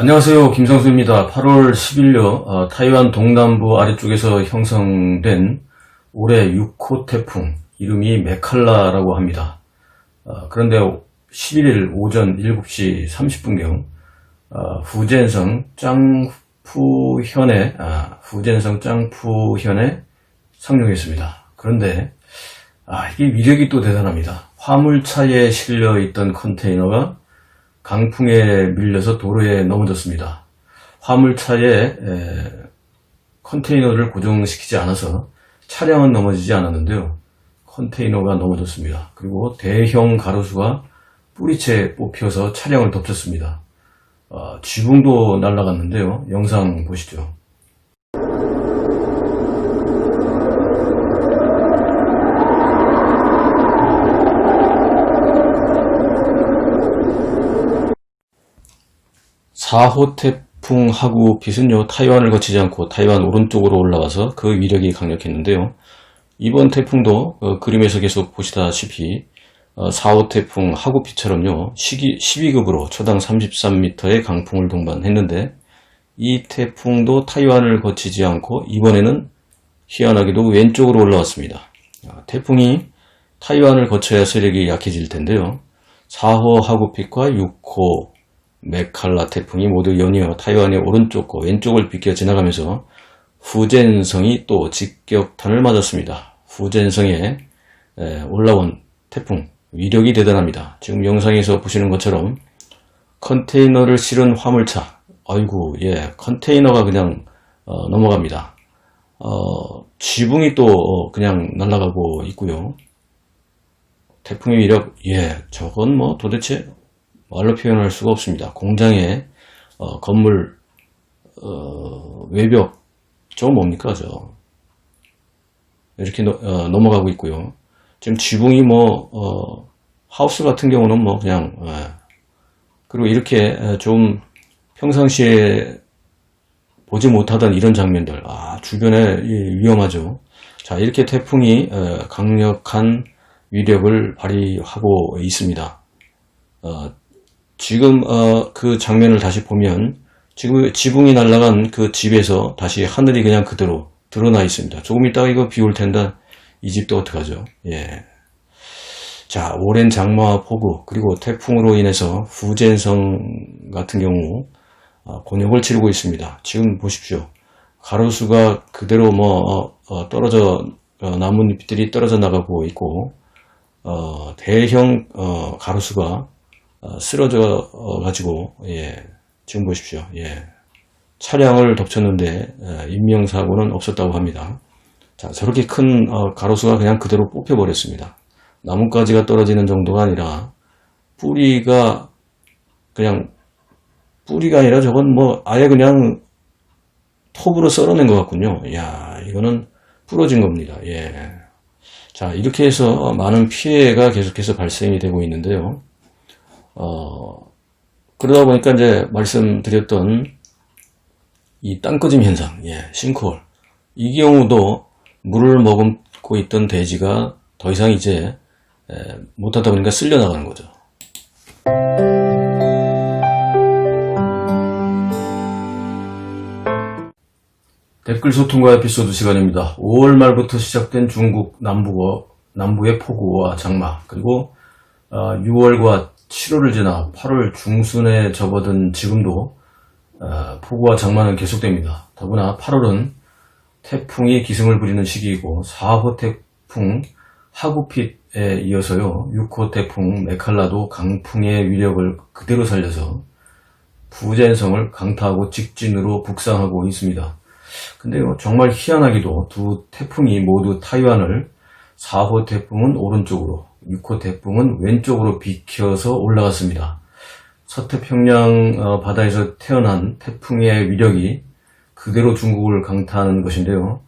안녕하세요. 김성수입니다. 8월 10일요. 타이완 동남부 아래쪽에서 형성된 올해 6호 태풍, 이름이 메칼라라고 합니다. 그런데 11일 오전 7시 30분경 후젠성 짱푸현에 상륙했습니다. 그런데 이게 위력이 또 대단합니다. 화물차에 실려 있던 컨테이너가 강풍에 밀려서 도로에 넘어졌습니다. 화물차에 컨테이너를 고정시키지 않아서 차량은 넘어지지 않았는데요. 컨테이너가 넘어졌습니다. 그리고 대형 가로수가 뿌리채 뽑혀서 차량을 덮쳤습니다. 지붕도 날아갔는데요. 영상 보시죠. (4호) 태풍 하구핏은요 타이완을 거치지 않고 타이완 오른쪽으로 올라와서 그 위력이 강력했는데요. 이번 태풍도 그림에서 계속 보시다시피 4호 태풍 하구핏처럼요 12급으로 초당 33m의 강풍을 동반했는데, 이 태풍도 타이완을 거치지 않고 이번에는 희한하게도 왼쪽으로 올라왔습니다. 태풍이 타이완을 거쳐야 세력이 약해질 텐데요. 4호 하구핏과 6호 메칼라 태풍이 모두 연이어 타이완의 오른쪽과 왼쪽을 비껴 지나가면서 후젠성이 또 직격탄을 맞았습니다. 후젠성에 올라온 태풍, 위력이 대단합니다. 지금 영상에서 보시는 것처럼 컨테이너를 실은 화물차, 컨테이너가 그냥 넘어갑니다. 지붕이 또 그냥 날아가고 있고요. 태풍의 위력, 저건 뭐 도대체 말로 표현할 수가 없습니다. 공장의 건물 외벽, 저건 뭡니까? 이렇게 넘어가고 있고요. 지금 지붕이 하우스 같은 경우는 그냥 그리고 이렇게 좀 평상시에 보지 못하던 이런 장면들, 주변에 위험하죠. 자, 이렇게 태풍이 강력한 위력을 발휘하고 있습니다. 지금 그 장면을 다시 보면 지금 지붕이 날아간 그 집에서 다시 하늘이 그냥 그대로 드러나 있습니다. 조금 있다가 이거 비 올 텐데 이 집도 어떡하죠? 자, 오랜 장마와 폭우 그리고 태풍으로 인해서 후젠성 같은 경우 곤욕을 치르고 있습니다. 지금 보십시오. 가로수가 그대로 떨어져 나뭇잎들이 떨어져 나가고 있고 대형 가로수가 쓰러져 가지고 지금 보십시오. 차량을 덮쳤는데 인명사고는 없었다고 합니다. 자, 저렇게 큰 가로수가 그냥 그대로 뽑혀 버렸습니다. 나뭇가지가 떨어지는 정도가 아니라 뿌리가 아니라 저건 아예 그냥 톱으로 썰어낸 것 같군요. 이거는 부러진 겁니다. 자, 이렇게 해서 많은 피해가 계속해서 발생이 되고 있는데요. 그러다 보니까 이제 말씀드렸던 이 땅꺼짐 현상, 싱크홀, 이 경우도 물을 머금고 있던 대지가 더 이상 이제 못하다 보니까 쓸려 나가는 거죠. 댓글 소통과 에피소드 시간입니다. 5월 말부터 시작된 중국 남부의 폭우와 장마, 그리고 6월과 7월을 지나 8월 중순에 접어든 지금도 폭우와 장마는 계속됩니다. 더구나 8월은 태풍이 기승을 부리는 시기이고 4호 태풍 하구핏에 이어서요 6호 태풍 메칼라도 강풍의 위력을 그대로 살려서 후젠성을 강타하고 직진으로 북상하고 있습니다. 근데요, 정말 희한하게도 두 태풍이 모두 타이완을 4호 태풍은 오른쪽으로, 6호 태풍은 왼쪽으로 비켜서 올라갔습니다. 서태평양 바다에서 태어난 태풍의 위력이 그대로 중국을 강타하는 것인데요.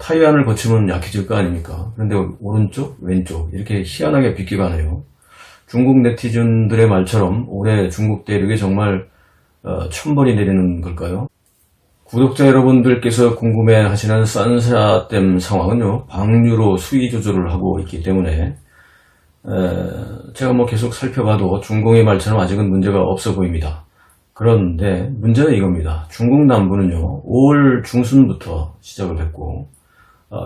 타이완을 거치면 약해질 거 아닙니까? 그런데 오른쪽, 왼쪽 이렇게 희한하게 비껴가네요. 중국 네티즌들의 말처럼 올해 중국 대륙에 정말 천벌이 내리는 걸까요? 구독자 여러분들께서 궁금해하시는 산샤댐 상황은요, 방류로 수위 조절을 하고 있기 때문에 제가 계속 살펴봐도 중공의 말처럼 아직은 문제가 없어 보입니다. 그런데 문제는 이겁니다. 중국 남부는요, 5월 중순부터 시작을 했고,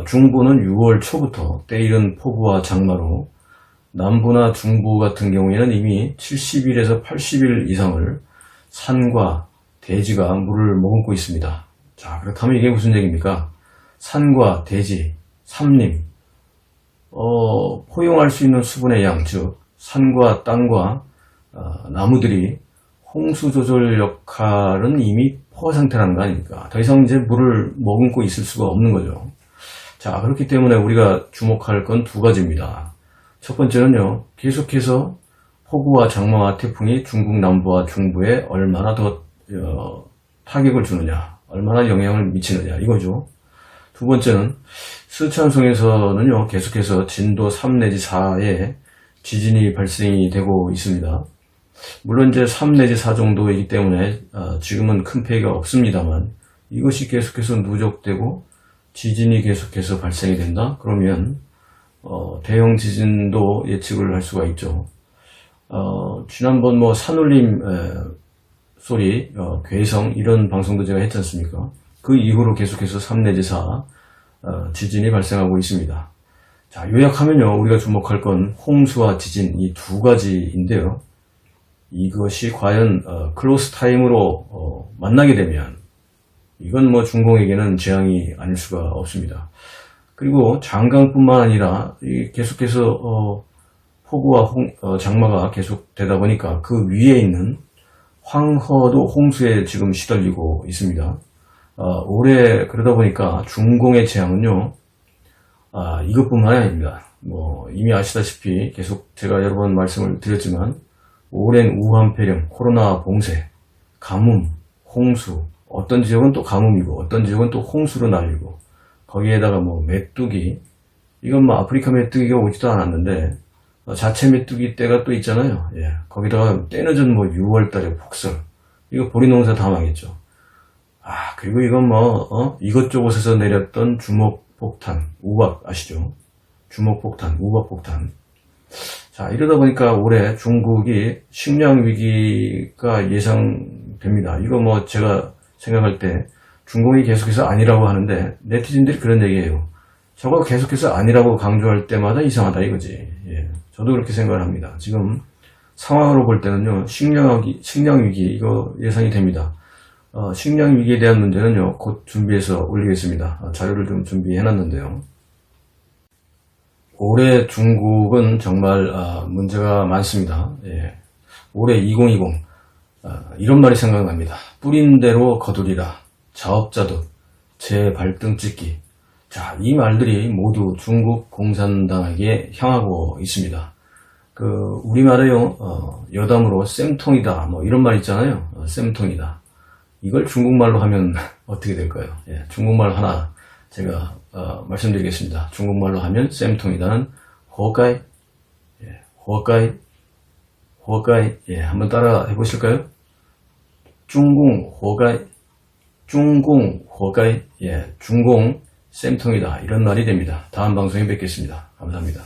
중부는 6월 초부터 때이른 폭우와 장마로 남부나 중부 같은 경우에는 이미 70일에서 80일 이상을 산과 대지가 물을 머금고 있습니다. 자, 그렇다면 이게 무슨 얘기입니까? 산과 대지, 산림, 포용할 수 있는 수분의 양, 즉 산과 땅과 나무들이 홍수 조절 역할은 이미 포화 상태라는 거 아닙니까? 더 이상 이제 물을 머금고 있을 수가 없는 거죠. 자, 그렇기 때문에 우리가 주목할 건 두 가지입니다. 첫 번째는요, 계속해서 폭우와 장마와 태풍이 중국 남부와 중부에 얼마나 더 타격을 주느냐, 얼마나 영향을 미치느냐, 이거죠. 두 번째는 스촨성에서는요, 계속해서 진도 3 내지 4의 지진이 발생이 되고 있습니다. 물론 이제 3 내지 4 정도이기 때문에 지금은 큰 피해가 없습니다만, 이것이 계속해서 누적되고 지진이 계속해서 발생이 된다? 그러면 대형 지진도 예측을 할 수가 있죠. 지난번 뭐 산울림 소리, 괴성 이런 방송도 제가 했지 않습니까? 그 이후로 계속해서 3 내지 4 지진이 발생하고 있습니다. 자, 요약하면요, 우리가 주목할 건 홍수와 지진 이 두 가지인데요. 이것이 과연 클로스 타임으로 만나게 되면 이건 뭐 중공에게는 재앙이 아닐 수가 없습니다. 그리고 장강뿐만 아니라 계속해서 폭우와 장마가 계속되다 보니까 그 위에 있는 황허도 홍수에 지금 시달리고 있습니다. 올해 그러다 보니까 중공의 재앙은요, 이것뿐만 아닙니다. 뭐 이미 아시다시피 계속 제가 여러 번 말씀을 드렸지만 오랜 우한폐렴, 코로나 봉쇄, 가뭄, 홍수, 어떤 지역은 또 가뭄이고 어떤 지역은 또 홍수로 날리고 거기에다가 뭐 메뚜기, 이건 뭐 아프리카 메뚜기가 오지도 않았는데 자체 메뚜기 때가 또 있잖아요. 예, 거기다가 때늦은 뭐 6월달에 폭설, 이거 보리농사 다 망했죠. 그리고 이건 뭐 이것저것에서 내렸던 주먹폭탄, 우박 아시죠? 주먹폭탄, 우박폭탄. 자, 이러다 보니까 올해 중국이 식량 위기가 예상됩니다. 이거 뭐 제가 생각할 때 중공이 계속해서 아니라고 하는데 네티즌들이 그런 얘기예요. 저거 계속해서 아니라고 강조할 때마다 이상하다 이거지. 예, 저도 그렇게 생각을 합니다. 지금 상황으로 볼 때는요, 식량 위기 이거 예상이 됩니다. 식량 위기에 대한 문제는요, 곧 준비해서 올리겠습니다. 자료를 좀 준비해 놨는데요. 올해 중국은 정말 문제가 많습니다. 예. 올해 2020 이런 말이 생각납니다. 뿌린 대로 거두리라, 자업자득, 제 발등 찍기. 자, 이 말들이 모두 중국 공산당에게 향하고 있습니다. 우리말에요, 여담으로 쌤통이다, 뭐 이런 말 있잖아요. 쌤통이다. 이걸 중국말로 하면 어떻게 될까요? 예, 중국말 하나 제가 말씀드리겠습니다. 중국말로 하면 쌤통이다는 호가이, 예, 호가이, 호가이, 예, 한번 따라 해보실까요? 중공 호가이, 중공 호가이, 예, 중공 쌤통이다, 이런 말이 됩니다. 다음 방송에 뵙겠습니다. 감사합니다.